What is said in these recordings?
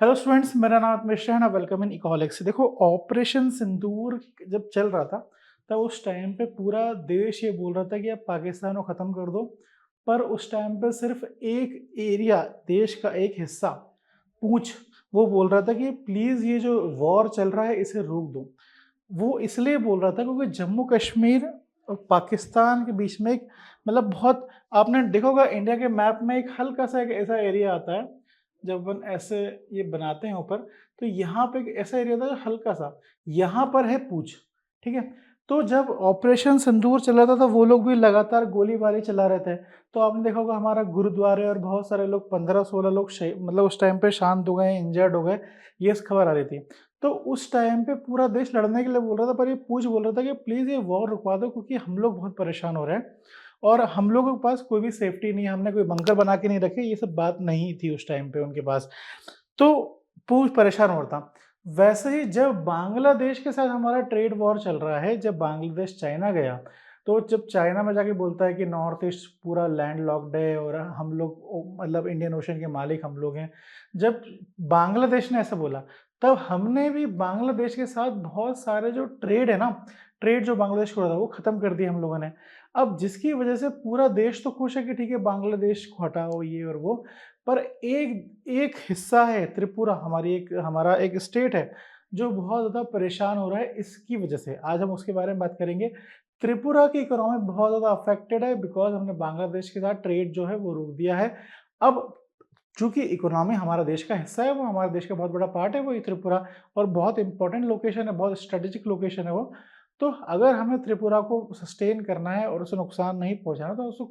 Hello students, मेरा नाम मिश्रा है ना। Welcome in economics. देखो, ऑपरेशन सिंदूर जब चल रहा था तब उस टाइम पे पूरा देश ये बोल रहा था कि अब पाकिस्तान को ख़त्म कर दो। पर उस टाइम पे सिर्फ एक एरिया, देश का एक हिस्सा, पूंछ, वो बोल रहा था कि प्लीज़ ये जो वॉर चल रहा है इसे रोक दो। वो इसलिए बोल रहा था क्योंकि जम्मू कश्मीर और पाकिस्तान के बीच में एक मतलब बहुत, आपने देखा होगा इंडिया के मैप में एक हल्का सा एक ऐसा एरिया आता है। जब अपन ऐसे ये बनाते हैं ऊपर, तो यहाँ पे एक ऐसा एरिया था जो हल्का सा, यहाँ पर है पूंछ। ठीक है। तो जब ऑपरेशन सिंदूर चल रहा था तो वो लोग भी लगातार गोलीबारी चला रहे थे। तो आपने देखा होगा हमारा गुरुद्वारे और बहुत सारे लोग, 15-16 लोग मतलब उस टाइम पे शांत हो गए, इंजर्ड हो गए, ये खबर आ रही थी। तो उस टाइम पे पूरा देश लड़ने के लिए बोल रहा था, पर ये पूछ बोल रहा था कि प्लीज़ ये वॉर रुकवा दो क्योंकि हम लोग बहुत परेशान हो रहे हैं और हम लोगों के पास कोई भी सेफ्टी नहीं है, हमने कोई बंकर बना के नहीं रखे, ये सब बात नहीं थी उस टाइम पे उनके पास। तो पूछ परेशान हो रहा था। वैसे ही जब बांग्लादेश के साथ हमारा ट्रेड वॉर चल रहा है, जब बांग्लादेश चाइना गया, तो जब चाइना में जाके बोलता है कि नॉर्थ ईस्ट पूरा लैंड लॉक्ड है और हम लोग मतलब इंडियन ओशन के मालिक हम लोग हैं। जब बांग्लादेश ने ऐसा बोला, तब हमने भी बांग्लादेश के साथ बहुत सारे जो ट्रेड है ना, ट्रेड जो बांग्लादेश को हो रहा था वो खत्म कर दिया हम लोगों ने। अब जिसकी वजह से पूरा देश तो खुश है कि ठीक है बांग्लादेश को हटाओ ये और वो, पर एक एक हिस्सा है त्रिपुरा, हमारा एक स्टेट है जो बहुत ज़्यादा परेशान हो रहा है इसकी वजह से। आज हम उसके बारे में बात करेंगे। त्रिपुरा की इकोनॉमी बहुत ज़्यादा अफेक्टेड है बिकॉज़ हमने बांग्लादेश के साथ ट्रेड जो है वो रोक दिया है। अब चूँकि इकोनॉमी हमारा देश का हिस्सा है, वो हमारे देश का बहुत बड़ा पार्ट है वो ये त्रिपुरा, और बहुत इम्पोर्टेंट लोकेशन है, बहुत स्ट्रेटेजिक लोकेशन है वो। तो अगर हमें त्रिपुरा को सस्टेन करना है और उसे नुकसान नहीं पहुँचाना, तो उसको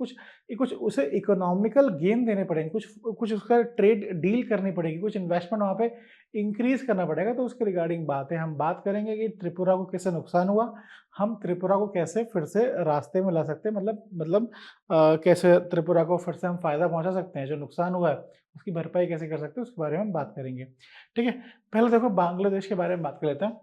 कुछ उसे इकोनॉमिकल गेन देने पड़ेंगे, कुछ कुछ उसका ट्रेड डील करनी पड़ेगी, कुछ इन्वेस्टमेंट वहाँ पे इंक्रीज़ करना पड़ेगा। तो उसके रिगार्डिंग बात है, हम बात करेंगे कि त्रिपुरा को कैसे नुकसान हुआ, हम त्रिपुरा को कैसे फिर से रास्ते में ला सकते हैं, कैसे त्रिपुरा को फिर से हम फ़ायदा पहुँचा सकते हैं, जो नुकसान हुआ है उसकी भरपाई कैसे कर सकते हैं, उसके बारे में हम बात करेंगे। ठीक है? पहले देखो बांग्लादेश के बारे में बात कर लेते हैं।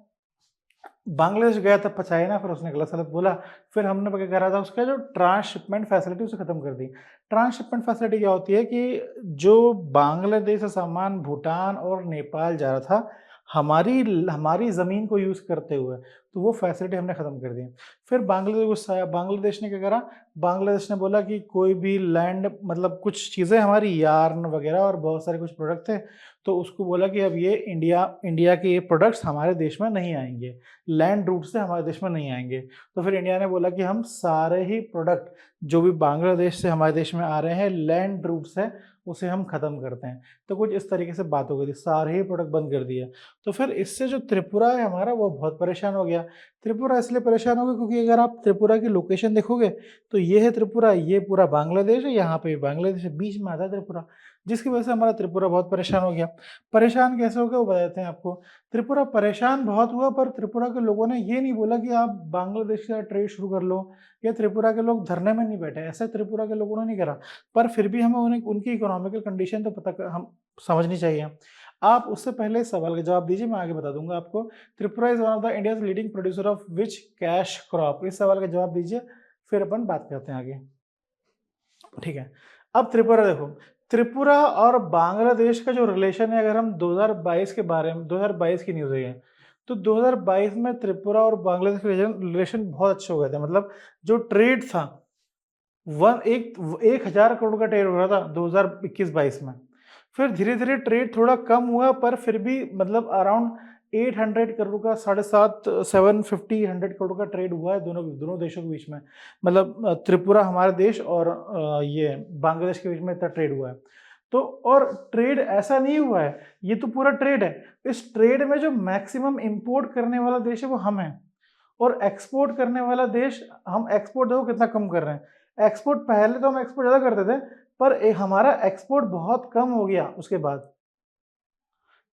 बांग्लादेश गया था चाइना, फिर उसने गलत-सलत बोला, फिर हमने क्या करा था, उसका जो ट्रांसशिपमेंट फैसिलिटी उसे खत्म कर दी। ट्रांसशिपमेंट फैसिलिटी क्या होती है कि जो बांग्लादेश से सामान भूटान और नेपाल जा रहा था, हमारी ज़मीन को यूज़ करते हुए, तो वो फैसिलिटी हमने खत्म कर दी। फिर बांग्लादेश गुस्सा आया, बांग्लादेश ने क्या करा, बांग्लादेश ने बोला कि कोई भी लैंड, मतलब कुछ चीज़ें हमारी यार्न वगैरह और बहुत सारे कुछ प्रोडक्ट थे, तो उसको बोला कि अब ये इंडिया इंडिया के ये प्रोडक्ट्स हमारे देश में नहीं आएँगे। लैंड रूट से हमारे देश में नहीं आएँगे। तो फिर इंडिया ने बोला कि हम सारे ही प्रोडक्ट जो भी बांग्लादेश से हमारे देश में आ रहे हैं लैंड रूट से, उसे हम ख़त्म करते हैं। तो कुछ इस तरीके से बात हो गई थी, सारे ही प्रोडक्ट बंद कर दिए। तो फिर इससे जो त्रिपुरा है हमारा, वो बहुत परेशान हो गया। त्रिपुरा इसलिए परेशान हो गया क्योंकि अगर आप त्रिपुरा की लोकेशन देखोगे, तो ये है त्रिपुरा, ये पूरा बांग्लादेश है, यहाँ पे बांग्लादेश है, बीच में आता है त्रिपुरा, जिसकी वजह से हमारा त्रिपुरा बहुत परेशान हो गया। परेशान कैसे हो गया वो बताते हैं आपको। त्रिपुरा परेशान बहुत हुआ, पर त्रिपुरा के लोगों ने ये नहीं बोला कि आप बांग्लादेश के साथ ट्रेड शुरू कर लो, या त्रिपुरा के लोग धरने में नहीं बैठे, ऐसा त्रिपुरा के लोगों ने नहीं करा। पर फिर भी हमें उन्हें उनकी इकोनॉमिकल कंडीशन तो हम समझनी चाहिए। आप उससे पहले इस सवाल का जवाब दीजिए, मैं आगे बता दूंगा आपको। Tripura is one of the India's leading producer of which cash crop, इस सवाल का जवाब दीजिए, फिर अपन बात करते हैं आगे। ठीक है। अब त्रिपुरा देखो, त्रिपुरा और बांग्लादेश का जो रिलेशन है, अगर हम 2022 के बारे में, 2022 की न्यूज़ है ये, तो 2022 में त्रिपुरा और बांग्लादेश के रिलेशन बहुत अच्छे हो गए थे। मतलब जो ट्रेड था, 1000 करोड़ का ट्रेड हो रहा था 2021-22 में। फिर धीरे-धीरे ट्रेड थोड़ा कम हुआ, पर फिर भी मतलब अराउंड 800 करोड़ का, साढ़े 7 750 100 करोड़ का ट्रेड हुआ है दोनों दोनों देशों के बीच में। मतलब त्रिपुरा हमारे देश और ये बांग्लादेश के बीच में इतना ट्रेड हुआ है। तो और ट्रेड ऐसा नहीं हुआ है, ये तो पूरा ट्रेड है। इस ट्रेड में जो मैक्सिमम इंपोर्ट करने वाला देश है वो हम हैं, और एक्सपोर्ट करने वाला देश, हम एक्सपोर्ट देखो कितना कम कर रहे हैं। एक्सपोर्ट पहले तो हम एक्सपोर्ट ज़्यादा करते थे, पर हमारा एक्सपोर्ट बहुत कम हो गया उसके बाद।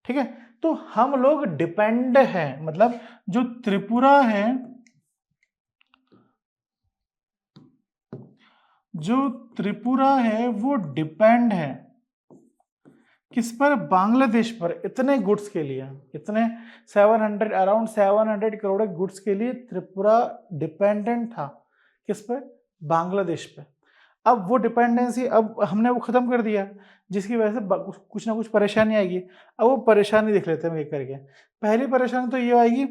ठीक है। तो हम लोग डिपेंड हैं, मतलब जो त्रिपुरा है, जो त्रिपुरा है वो डिपेंड है किस पर, बांग्लादेश पर, इतने गुड्स के लिए, इतने 700 अराउंड 700 करोड़ गुड्स के लिए त्रिपुरा डिपेंडेंट था किस पे, बांग्लादेश पे। अब वो डिपेंडेंसी अब हमने वो ख़त्म कर दिया, जिसकी वजह से कुछ ना कुछ परेशानी आएगी। अब वो परेशानी देख लेते हैं एक करके। पहली परेशानी तो ये आएगी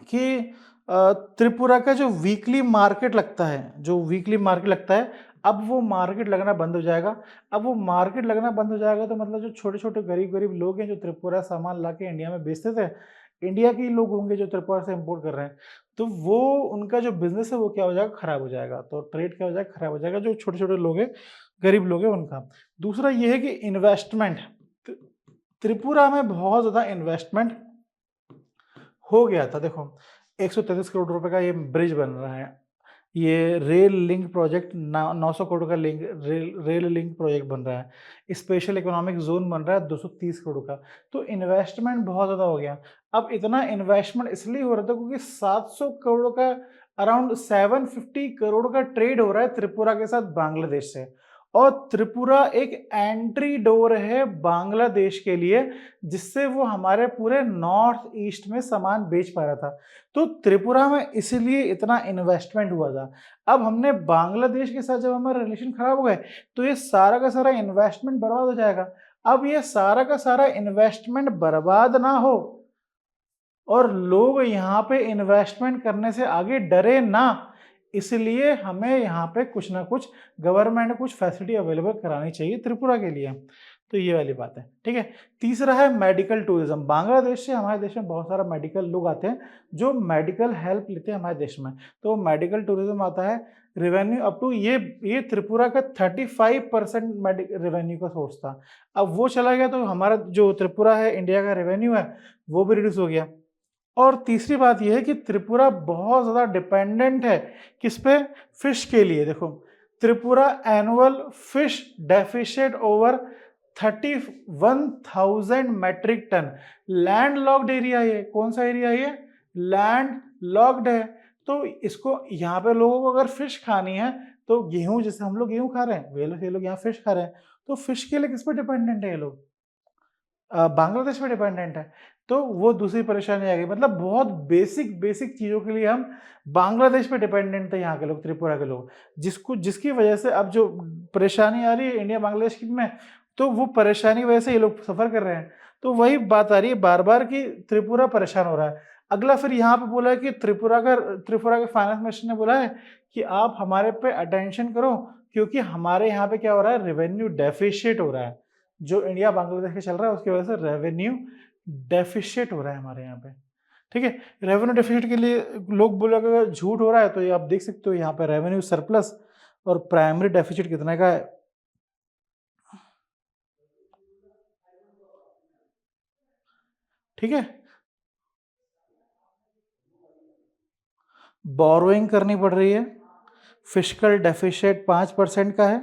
कि त्रिपुरा का जो वीकली मार्केट लगता है, अब वो मार्केट लगना बंद हो जाएगा। अब वो मार्केट लगना बंद हो जाएगा तो मतलब जो छोटे-छोटे गरीब-गरीब लोग हैं जो त्रिपुरा सामान लाके इंडिया में बेचते थे, इंडिया के ही लोग होंगे जो त्रिपुरा से इम्पोर्ट कर रहे हैं, तो वो उनका जो बिज़नेस है वो क्या हो जाएगा, खराब हो जाएगा। तो ट्रेड क्या हो जाएगा, खराब हो जाएगा, जो छोटे-छोटे लोग हैं, गरीब लोग हैं उनका। दूसरा ये है कि इन्वेस्टमेंट, त्रि त्रिपुरा में बहुत ज़्यादा इन्वेस्टमेंट हो गया था। देखो 133 करोड़ रुपए का ये ब्रिज बन रहा है। ये रेल लिंक प्रोजेक्ट 900 करोड़ का रेल लिंक प्रोजेक्ट बन रहा है। स्पेशल इकोनॉमिक जोन बन रहा है 230 करोड़ का। तो इन्वेस्टमेंट बहुत ज़्यादा हो गया। अब इतना इन्वेस्टमेंट इसलिए हो रहा था क्योंकि 700 करोड़ का, अराउंड 750 करोड़ का ट्रेड हो रहा है त्रिपुरा के साथ बांग्लादेश से। और त्रिपुरा एक एंट्री डोर है बांग्लादेश के लिए, जिससे वो हमारे पूरे नॉर्थ ईस्ट में सामान बेच पा रहा था। तो त्रिपुरा में इसलिए इतना इन्वेस्टमेंट हुआ था। अब हमने बांग्लादेश के साथ जब हमारे रिलेशन खराब हो गए, तो ये सारा का सारा इन्वेस्टमेंट बर्बाद हो जाएगा। अब ये सारा का सारा इन्वेस्टमेंट बर्बाद ना हो और लोग यहाँ पे इन्वेस्टमेंट करने से आगे डरे ना, इसलिए हमें यहाँ पे कुछ ना कुछ गवर्नमेंट ने कुछ फैसिलिटी अवेलेबल करानी चाहिए त्रिपुरा के लिए। तो ये वाली बात है, ठीक है। तीसरा है मेडिकल टूरिज्म। बांग्लादेश से हमारे देश में बहुत सारा मेडिकल लोग आते हैं जो मेडिकल हेल्प लेते हैं हमारे देश में, तो मेडिकल टूरिज्म आता है। रेवेन्यू अप टू ये त्रिपुरा का 35% रेवेन्यू का सोर्स था। अब वो चला गया तो हमारा जो त्रिपुरा है, इंडिया का रेवेन्यू है, वो भी रिड्यूस हो गया। और तीसरी बात यह है कि त्रिपुरा बहुत ज़्यादा डिपेंडेंट है किस पे, फिश के लिए। देखो Tripura annual fish deficit over 31,000 metric tonne. Land locked area है, कौन सा एरिया है ये, लैंड लॉक्ड है। तो इसको यहाँ पे लोगों को अगर फिश खानी है तो गेहूं, जैसे हम लोग गेहूं खा रहे हैं, ये लोग यहाँ फिश खा रहे हैं, तो फिश के लिए किस पे डिपेंडेंट है ये लोग, बांग्लादेश पे डिपेंडेंट है। तो वो दूसरी परेशानी आ गई। मतलब बहुत बेसिक बेसिक चीज़ों के लिए हम बांग्लादेश पे डिपेंडेंट थे यहाँ के लोग, त्रिपुरा के लोग, जिसकी वजह से अब जो परेशानी आ रही है इंडिया बांग्लादेश की में, तो वो परेशानी की वजह से ये लोग सफ़र कर रहे हैं। तो वही बात आ रही है बार बार कि त्रिपुरा परेशान हो रहा है। अगला फिर यहाँ पे बोला है कि त्रिपुरा के फाइनेंस मिनिस्टर ने बोला है कि आप हमारे पे अटेंशन करो, क्योंकि हमारे यहाँ पे क्या हो रहा है, रेवेन्यू डेफिशिएट हो रहा है। जो इंडिया बांग्लादेश के चल रहा है उसकी वजह से रेवेन्यू डेफिशिएट हो रहा है हमारे यहाँ पे, ठीक है। रेवेन्यू डेफिशिएट के लिए लोग बोले अगर झूठ हो रहा है, तो ये आप देख सकते हो यहाँ पे रेवेन्यू सरप्लस और प्राइमरी डेफिसिट कितने का है। ठीक है, बोरोइंग करनी पड़ रही है, फिस्कल डेफिसिट 5% का है।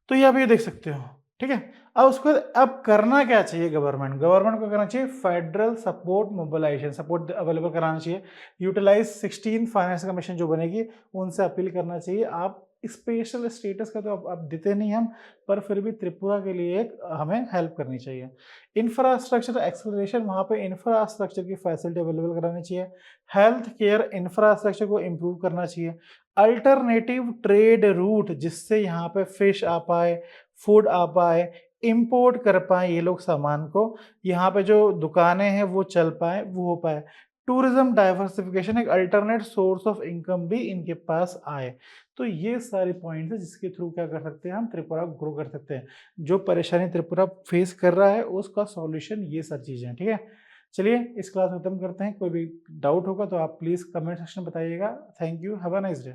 तो ये आप ये देख सकते हो, ठीक है। अब उसको अब करना क्या चाहिए, गवर्नमेंट को करना चाहिए federal support mobilisation, support available कराना चाहिए। यूटिलाइज 16 फाइनेंस कमीशन जो बनेगी उनसे अपील करना चाहिए। आप स्पेशल स्टेटस का तो आप देते नहीं हम, पर फिर भी त्रिपुरा के लिए एक हमें हेल्प करनी चाहिए। इंफ्रास्ट्रक्चर एक्सेलरेशन, वहाँ पे इंफ्रास्ट्रक्चर की फैसिलिटी अवेलेबल करानी चाहिए। हेल्थ केयर इंफ्रास्ट्रक्चर को इम्प्रूव करना चाहिए। अल्टरनेटिव ट्रेड रूट, जिससे यहाँ पे फिश आ पाए, फूड आ पाए, इंपोर्ट कर पाए ये लोग सामान को, यहाँ पे जो दुकानें हैं वो चल पाए, वो हो पाए। टूरिज्म डाइवर्सिफिकेशन, एक अल्टरनेट सोर्स ऑफ इनकम भी इनके पास आए। तो ये सारे पॉइंट्स है जिसके थ्रू क्या कर सकते हैं, हम त्रिपुरा को ग्रो कर सकते हैं। जो परेशानी त्रिपुरा फेस कर रहा है उसका सॉल्यूशन ये सारी चीज़ें हैं, ठीक है। चलिए इस क्लास खत्म करते हैं। कोई भी डाउट होगा तो आप प्लीज़ कमेंट सेक्शन में बताइएगा। Thank you, have a nice day.